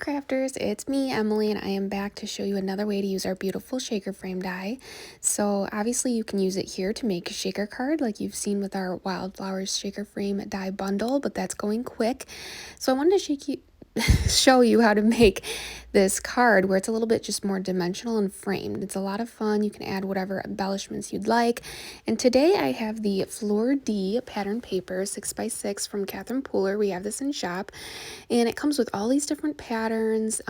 crafters, it's me, Emily, and I am back to show you another way to use our beautiful shaker frame die. So obviously you can use it here to make a shaker card like you've seen with our wildflowers shaker frame die bundle, but that's going quick. So I wanted to show you how to make this card where it's a little bit just more dimensional and framed. It's a lot of fun. You can add whatever embellishments you'd like. And today I have the Fleur D pattern paper 6x6 from Catherine Pooler. We have this in shop and it comes with all these different patterns,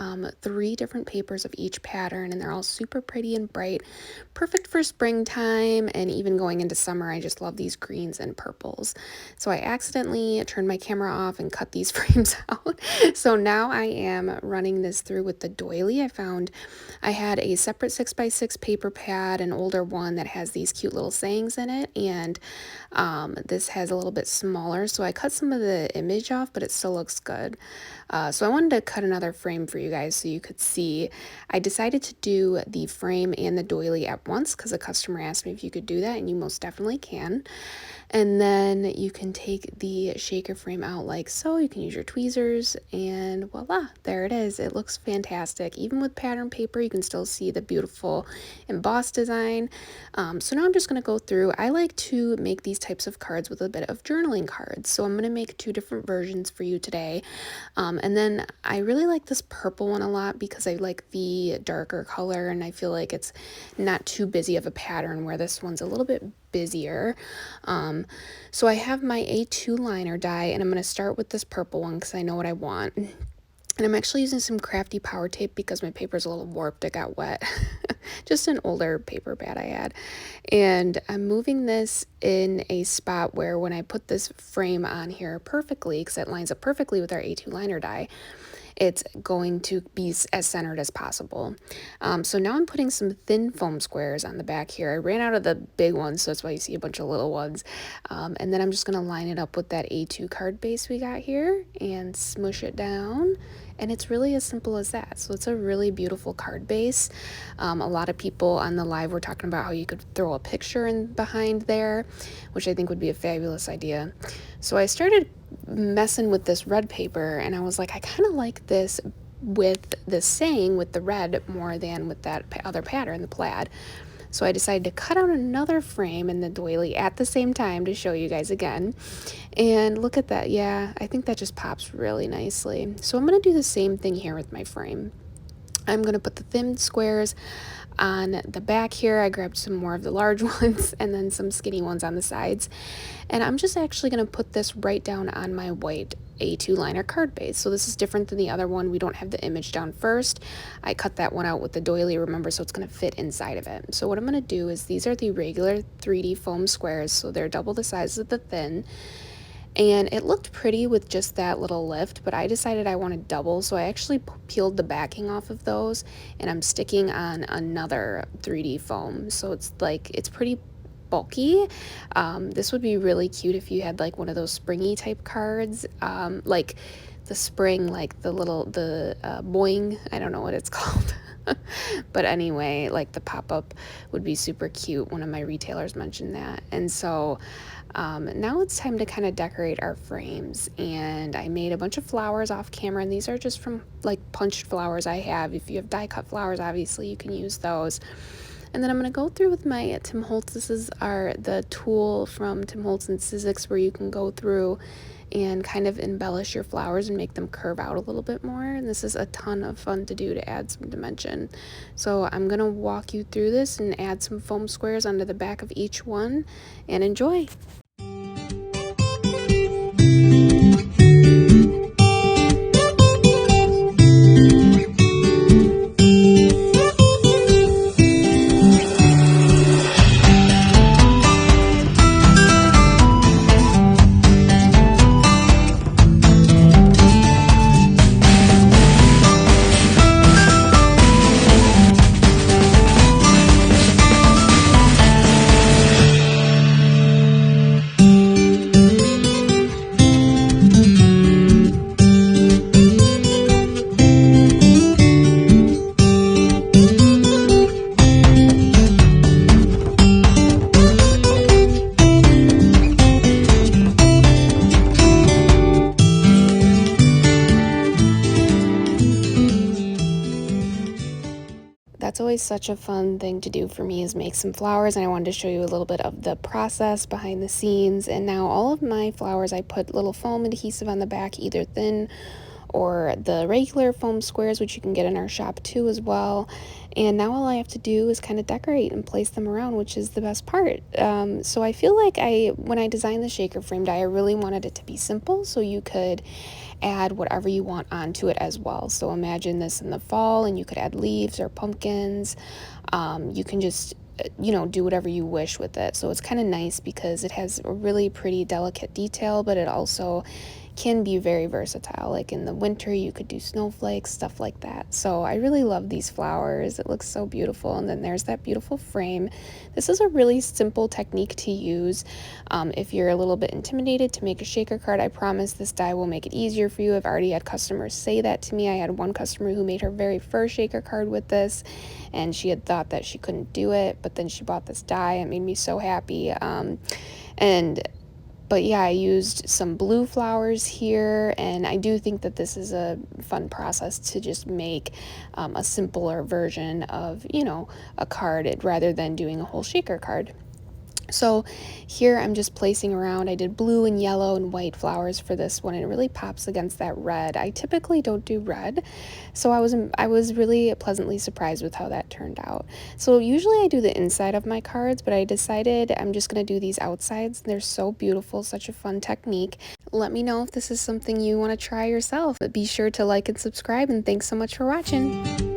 3 different papers of each pattern, and they're all super pretty and bright, perfect for springtime and even going into summer. I just love these greens and purples. So I accidentally turned my camera off and cut these frames out. So now I am running this through with the Doily. I had a separate 6x6 paper pad, an older one that has these cute little sayings in it, and this has a little bit smaller, so I cut some of the image off, but it still looks good. So I wanted to cut another frame for you guys so you could see. I decided to do the frame and the doily at once because a customer asked me if you could do that, and you most definitely can. And then you can take the shaker frame out like so. You can use your tweezers and voila, there it is. It looks fantastic. Even with pattern paper, you can still see the beautiful embossed design. So now I'm just going to go through. I like to make these types of cards with a bit of journaling cards. So I'm going to make 2 different versions for you today. And then I really like this purple one a lot because I like the darker color and I feel like it's not too busy of a pattern, where this one's a little bit busier. So I have my A2 liner die, and I'm going to start with this purple one because I know what I want. And I'm actually using some crafty power tape because my paper's a little warped. It got wet. Just an older paper pad I had. And I'm moving this in a spot where when I put this frame on here perfectly, because it lines up perfectly with our A2 liner die, it's going to be as centered as possible. So now I'm putting some thin foam squares on the back here. I ran out of the big ones, so that's why you see a bunch of little ones. And then I'm just going to line it up with that A2 card base we got here and smush it down. And it's really as simple as that. So it's a really beautiful card base. A lot of people on the live were talking about how you could throw a picture in behind there, which I think would be a fabulous idea. So I started messing with this red paper, and I was like, I kind of like this with the saying with the red more than with that other pattern, the plaid. So I decided to cut out another frame in the doily at the same time to show you guys again. And look at that. Yeah, I think that just pops really nicely. So I'm going to do the same thing here with my frame. I'm going to put the thin squares on the back here. I grabbed some more of the large ones and then some skinny ones on the sides. And I'm just actually going to put this right down on my white A2 liner card base. So this is different than the other one. We don't have the image down first. I cut that one out with the doily, remember, so it's going to fit inside of it. So what I'm going to do is, these are the regular 3D foam squares, so they're double the size of the thin. And it looked pretty with just that little lift, but I decided I wanted double, so I actually peeled the backing off of those, and I'm sticking on another 3D foam. So it's pretty bulky. This would be really cute if you had like one of those springy type cards, like the spring, like the boing, I don't know what it's called. But anyway, like the pop-up would be super cute. One of my retailers mentioned that. And so now it's time to kind of decorate our frames, and I made a bunch of flowers off camera, and these are just from like punched flowers I have. If you have die cut flowers, obviously you can use those. And then I'm going to go through with my Tim Holtz. This is the tool from Tim Holtz and Sizzix where you can go through and kind of embellish your flowers and make them curve out a little bit more. And this is a ton of fun to do to add some dimension. So I'm going to walk you through this and add some foam squares onto the back of each one, and enjoy. that's always such a fun thing to do for me, is make some flowers, and I wanted to show you a little bit of the process behind the scenes. And now all of my flowers, I put little foam adhesive on the back, either thin or the regular foam squares, which you can get in our shop too as well. And now all I have to do is kind of decorate and place them around, which is the best part. So I feel like when I designed the shaker frame die, I really wanted it to be simple, so you could add whatever you want onto it as well. So imagine this in the fall, and you could add leaves or pumpkins. You can just do whatever you wish with it. So it's kind of nice because it has a really pretty delicate detail, but it also can be very versatile. Like in the winter, you could do snowflakes, stuff like that. So I really love these flowers. It looks so beautiful. And then there's that beautiful frame. This is a really simple technique to use. If you're a little bit intimidated to make a shaker card, I promise this die will make it easier for you. I've already had customers say that to me. I had one customer who made her very first shaker card with this, and she had thought that she couldn't do it, but then she bought this die. It made me so happy. But yeah, I used some blue flowers here, and I do think that this is a fun process to just make a simpler version of, a card rather than doing a whole shaker card. So here I'm just placing around. I did blue and yellow and white flowers for this one, and it really pops against that red. I typically don't do red, so I was really pleasantly surprised with how that turned out. So usually I do the inside of my cards, but I decided I'm just going to do these outsides. They're so beautiful, such a fun technique. Let me know if this is something you want to try yourself. But be sure to like and subscribe, and thanks so much for watching.